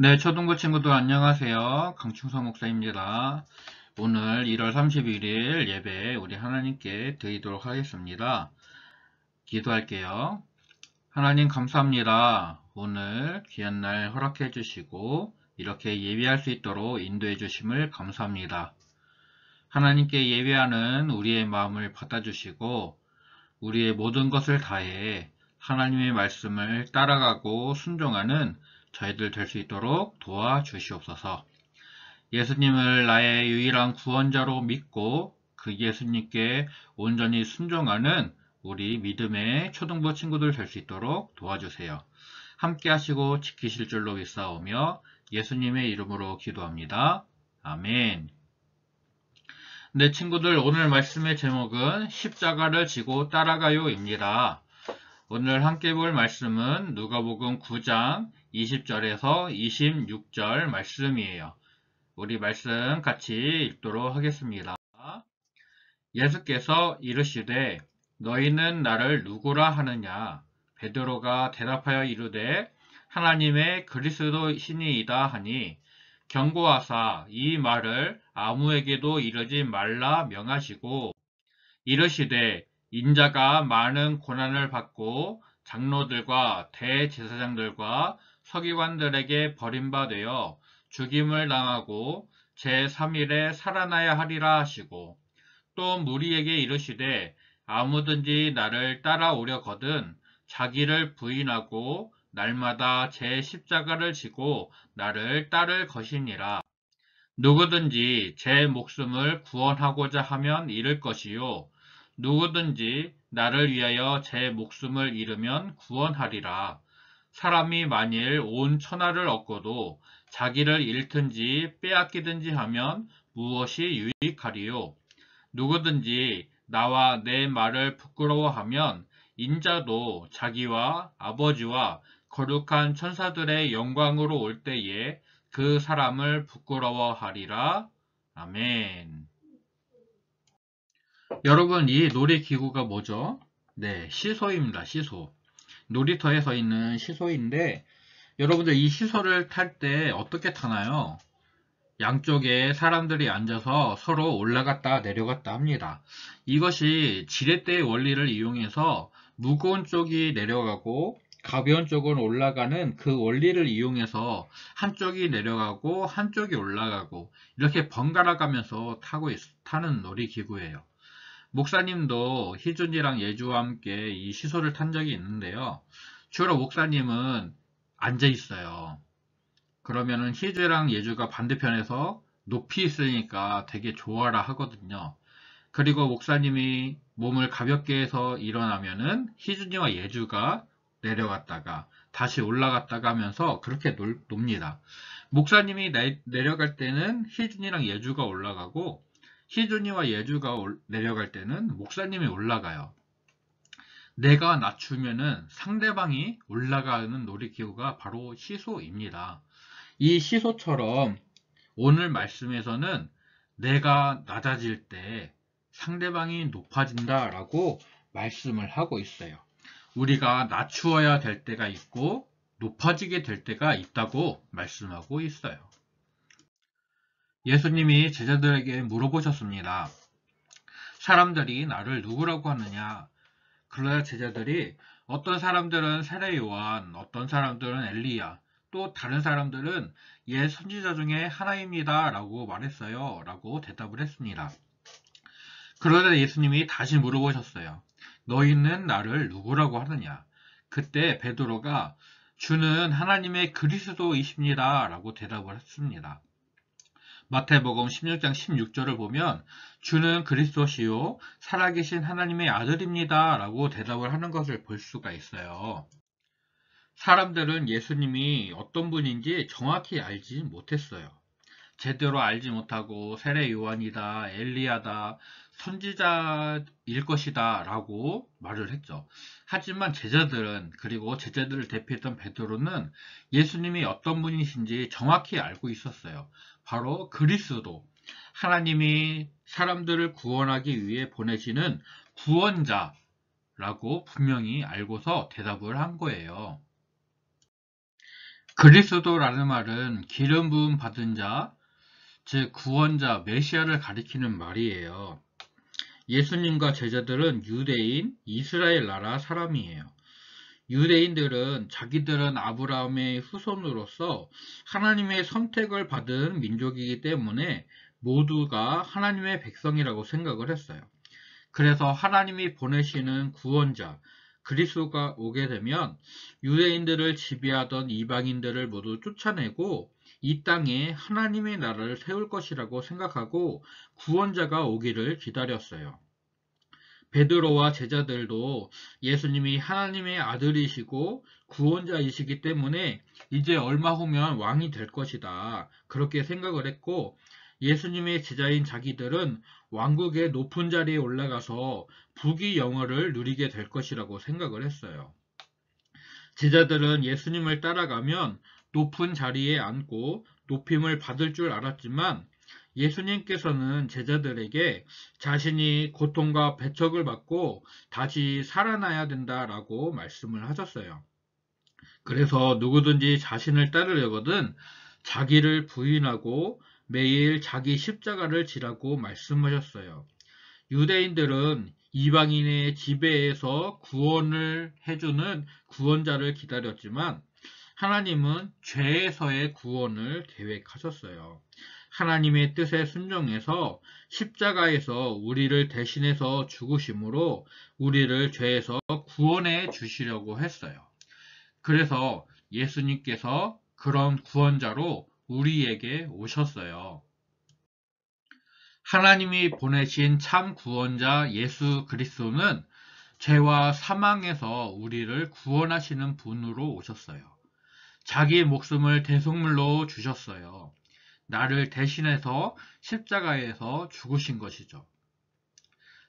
네, 초등부 친구들 안녕하세요. 강충성 목사입니다. 오늘 1월 31일 예배 우리 하나님께 드리도록 하겠습니다. 기도할게요. 하나님 감사합니다. 오늘 귀한 날 허락해 주시고 이렇게 예배할 수 있도록 인도해 주심을 감사합니다. 하나님께 예배하는 우리의 마음을 받아주시고 우리의 모든 것을 다해 하나님의 말씀을 따라가고 순종하는 저희들 될 수 있도록 도와주시옵소서. 예수님을 나의 유일한 구원자로 믿고 그 예수님께 온전히 순종하는 우리 믿음의 초등부 친구들 될 수 있도록 도와주세요. 함께 하시고 지키실 줄로 믿사오며 예수님의 이름으로 기도합니다. 아멘. 네, 친구들, 오늘 말씀의 제목은 십자가를 지고 따라가요입니다. 오늘 함께 볼 말씀은 누가복음 9장 20절에서 26절 말씀이에요. 우리 말씀 같이 읽도록 하겠습니다. 예수께서 이르시되 너희는 나를 누구라 하느냐? 베드로가 대답하여 이르되 하나님의 그리스도시니이다 하니 경고하사 이 말을 아무에게도 이르지 말라 명하시고 이르시되 인자가 많은 고난을 받고 장로들과 대제사장들과 서기관들에게 버림받아 죽임을 당하고 제3일에 살아나야 하리라 하시고 또 무리에게 이르시되 아무든지 나를 따라오려거든 자기를 부인하고 날마다 제 십자가를 지고 나를 따를 것이니라. 누구든지 제 목숨을 구원하고자 하면 잃을 것이요 누구든지 나를 위하여 제 목숨을 잃으면 구원하리라. 사람이 만일 온 천하를 얻고도 자기를 잃든지 빼앗기든지 하면 무엇이 유익하리요? 누구든지 나와 내 말을 부끄러워하면 인자도 자기와 아버지와 거룩한 천사들의 영광으로 올 때에 그 사람을 부끄러워하리라. 아멘. 여러분, 이 놀이기구가 뭐죠? 네, 시소입니다. 시소. 놀이터에 서 있는 시소인데 여러분들 이 시소를 탈 때 어떻게 타나요? 양쪽에 사람들이 앉아서 서로 올라갔다 내려갔다 합니다. 이것이 지렛대의 원리를 이용해서 무거운 쪽이 내려가고 가벼운 쪽은 올라가는 그 원리를 이용해서 한쪽이 내려가고 한쪽이 올라가고 이렇게 번갈아 가면서 타는 놀이기구예요. 목사님도 희준이랑 예주와 함께 이 시소를 탄 적이 있는데요. 주로 목사님은 앉아 있어요. 그러면은 희주랑 예주가 반대편에서 높이 있으니까 되게 좋아라 하거든요. 그리고 목사님이 몸을 가볍게 해서 일어나면은 희준이와 예주가 내려갔다가 다시 올라갔다가 하면서 그렇게 놉니다. 목사님이 내려갈 때는 희준이랑 예주가 올라가고 희준이와 예주가 내려갈 때는 목사님이 올라가요. 내가 낮추면은 상대방이 올라가는 놀이기구가 바로 시소입니다. 이 시소처럼 오늘 말씀에서는 내가 낮아질 때 상대방이 높아진다라고 말씀을 하고 있어요. 우리가 낮추어야 될 때가 있고 높아지게 될 때가 있다고 말씀하고 있어요. 예수님이 제자들에게 물어보셨습니다. 사람들이 나를 누구라고 하느냐? 그러자 제자들이 어떤 사람들은 세례 요한, 어떤 사람들은 엘리야, 또 다른 사람들은 옛 선지자 중에 하나입니다 라고 말했어요 라고 대답을 했습니다. 그러자 예수님이 다시 물어보셨어요. 너희는 나를 누구라고 하느냐? 그때 베드로가 주는 하나님의 그리스도이십니다 라고 대답을 했습니다. 마태복음 16장 16절을 보면 주는 그리스도시요 살아계신 하나님의 아들입니다 라고 대답을 하는 것을 볼 수가 있어요. 사람들은 예수님이 어떤 분인지 정확히 알지 못했어요. 제대로 알지 못하고 세례 요한이다, 엘리야다, 선지자일 것이다 라고 말을 했죠. 하지만 제자들은 그리고 제자들을 대표했던 베드로는 예수님이 어떤 분이신지 정확히 알고 있었어요. 바로 그리스도, 하나님이 사람들을 구원하기 위해 보내시는 구원자라고 분명히 알고서 대답을 한 거예요. 그리스도라는 말은 기름 부음 받은 자, 즉 구원자 메시아를 가리키는 말이에요. 예수님과 제자들은 유대인, 이스라엘 나라 사람이에요. 유대인들은 자기들은 아브라함의 후손으로서 하나님의 선택을 받은 민족이기 때문에 모두가 하나님의 백성이라고 생각을 했어요. 그래서 하나님이 보내시는 구원자 그리스도가 오게 되면 유대인들을 지배하던 이방인들을 모두 쫓아내고 이 땅에 하나님의 나라를 세울 것이라고 생각하고 구원자가 오기를 기다렸어요. 베드로와 제자들도 예수님이 하나님의 아들이시고 구원자이시기 때문에 이제 얼마 후면 왕이 될 것이다, 그렇게 생각을 했고, 예수님의 제자인 자기들은 왕국의 높은 자리에 올라가서 부귀 영화를 누리게 될 것이라고 생각을 했어요. 제자들은 예수님을 따라가면 높은 자리에 앉고 높임을 받을 줄 알았지만 예수님께서는 제자들에게 자신이 고통과 배척을 받고 다시 살아나야 된다라고 말씀을 하셨어요. 그래서 누구든지 자신을 따르려거든 자기를 부인하고 매일 자기 십자가를 지라고 말씀하셨어요. 유대인들은 이방인의 지배에서 구원을 해주는 구원자를 기다렸지만 하나님은 죄에서의 구원을 계획하셨어요. 하나님의 뜻에 순종해서 십자가에서 우리를 대신해서 죽으심으로 우리를 죄에서 구원해 주시려고 했어요. 그래서 예수님께서 그런 구원자로 우리에게 오셨어요. 하나님이 보내신 참 구원자 예수 그리스도는 죄와 사망에서 우리를 구원하시는 분으로 오셨어요. 자기 목숨을 대속물로 주셨어요. 나를 대신해서 십자가에서 죽으신 것이죠.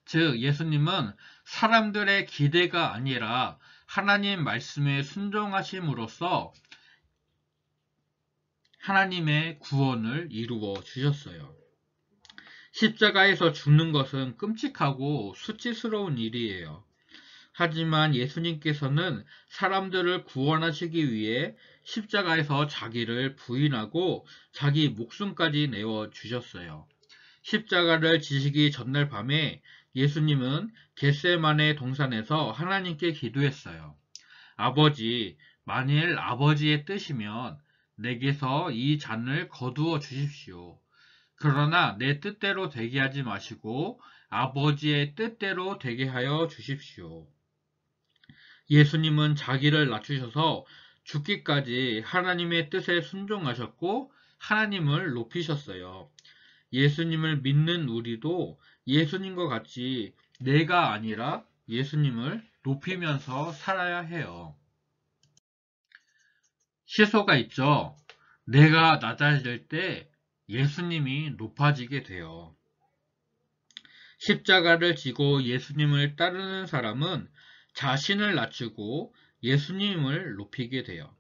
즉 예수님은 사람들의 기대가 아니라 하나님 말씀에 순종하심으로써 하나님의 구원을 이루어 주셨어요. 십자가에서 죽는 것은 끔찍하고 수치스러운 일이에요. 하지만 예수님께서는 사람들을 구원하시기 위해 십자가에서 자기를 부인하고 자기 목숨까지 내어주셨어요. 십자가를 지시기 전날 밤에 예수님은 겟세마네 동산에서 하나님께 기도했어요. 아버지, 만일 아버지의 뜻이면 내게서 이 잔을 거두어 주십시오. 그러나 내 뜻대로 되게 하지 마시고 아버지의 뜻대로 되게 하여 주십시오. 예수님은 자기를 낮추셔서 죽기까지 하나님의 뜻에 순종하셨고 하나님을 높이셨어요. 예수님을 믿는 우리도 예수님과 같이 내가 아니라 예수님을 높이면서 살아야 해요. 시소가 있죠. 내가 낮아질 때 예수님이 높아지게 돼요. 십자가를 지고 예수님을 따르는 사람은 자신을 낮추고 예수님을 높이게 돼요.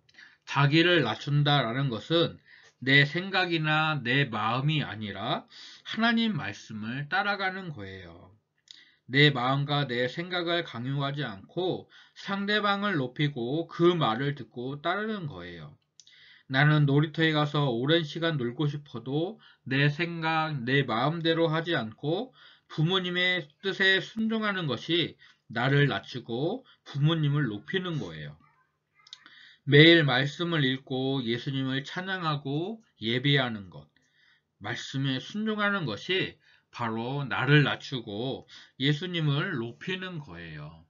자기를 낮춘다라는 것은 내 생각이나 내 마음이 아니라 하나님 말씀을 따라가는 거예요. 내 마음과 내 생각을 강요하지 않고 상대방을 높이고 그 말을 듣고 따르는 거예요. 나는 놀이터에 가서 오랜 시간 놀고 싶어도 내 생각, 내 마음대로 하지 않고 부모님의 뜻에 순종하는 것이 나를 낮추고 부모님을 높이는 거예요. 매일 말씀을 읽고 예수님을 찬양하고 예배하는 것, 말씀에 순종하는 것이 바로 나를 낮추고 예수님을 높이는 거예요.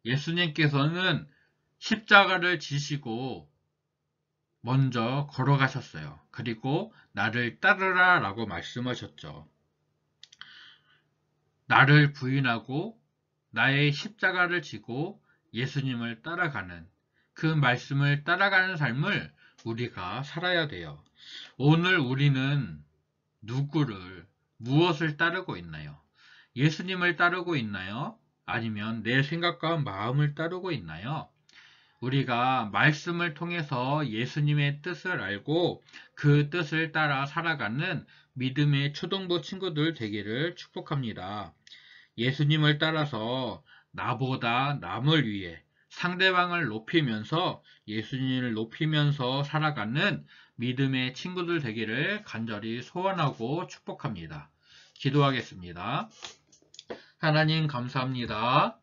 예수님께서는 십자가를 지시고 먼저 걸어가셨어요. 그리고 나를 따르라 라고 말씀하셨죠. 나를 부인하고 나의 십자가를 지고 예수님을 따라가는 그 말씀을 따라가는 삶을 우리가 살아야 돼요. 오늘 우리는 누구를, 무엇을 따르고 있나요? 예수님을 따르고 있나요? 아니면 내 생각과 마음을 따르고 있나요? 우리가 말씀을 통해서 예수님의 뜻을 알고 그 뜻을 따라 살아가는 믿음의 초등부 친구들 되기를 축복합니다. 예수님을 따라서 나보다 남을 위해 상대방을 높이면서 예수님을 높이면서 살아가는 믿음의 친구들 되기를 간절히 소원하고 축복합니다. 기도하겠습니다. 하나님 감사합니다.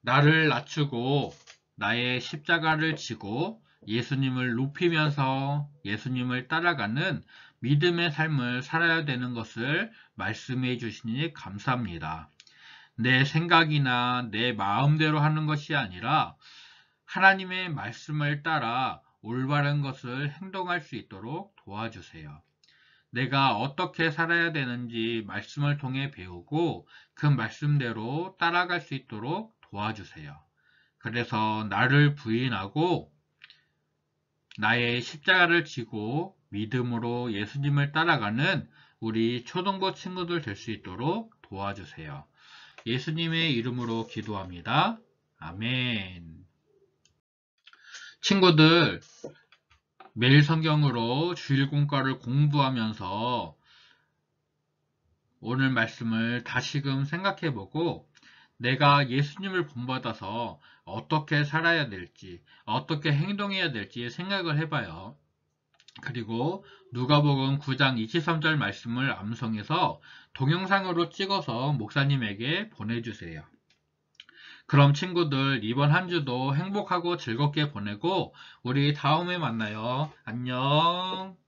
나를 낮추고 나의 십자가를 지고 예수님을 높이면서 예수님을 따라가는 믿음의 삶을 살아야 되는 것을 말씀해 주시니 감사합니다. 내 생각이나 내 마음대로 하는 것이 아니라 하나님의 말씀을 따라 올바른 것을 행동할 수 있도록 도와주세요. 내가 어떻게 살아야 되는지 말씀을 통해 배우고 그 말씀대로 따라갈 수 있도록 도와주세요. 그래서 나를 부인하고 나의 십자가를 지고 믿음으로 예수님을 따라가는 우리 초등부 친구들 될 수 있도록 도와주세요. 예수님의 이름으로 기도합니다. 아멘. 친구들, 매일 성경으로 주일 공과를 공부하면서 오늘 말씀을 다시금 생각해보고 내가 예수님을 본받아서 어떻게 살아야 될지, 어떻게 행동해야 될지 생각을 해봐요. 그리고 누가복음 9장 23절 말씀을 암송해서 동영상으로 찍어서 목사님에게 보내주세요. 그럼 친구들 이번 한 주도 행복하고 즐겁게 보내고 우리 다음에 만나요. 안녕.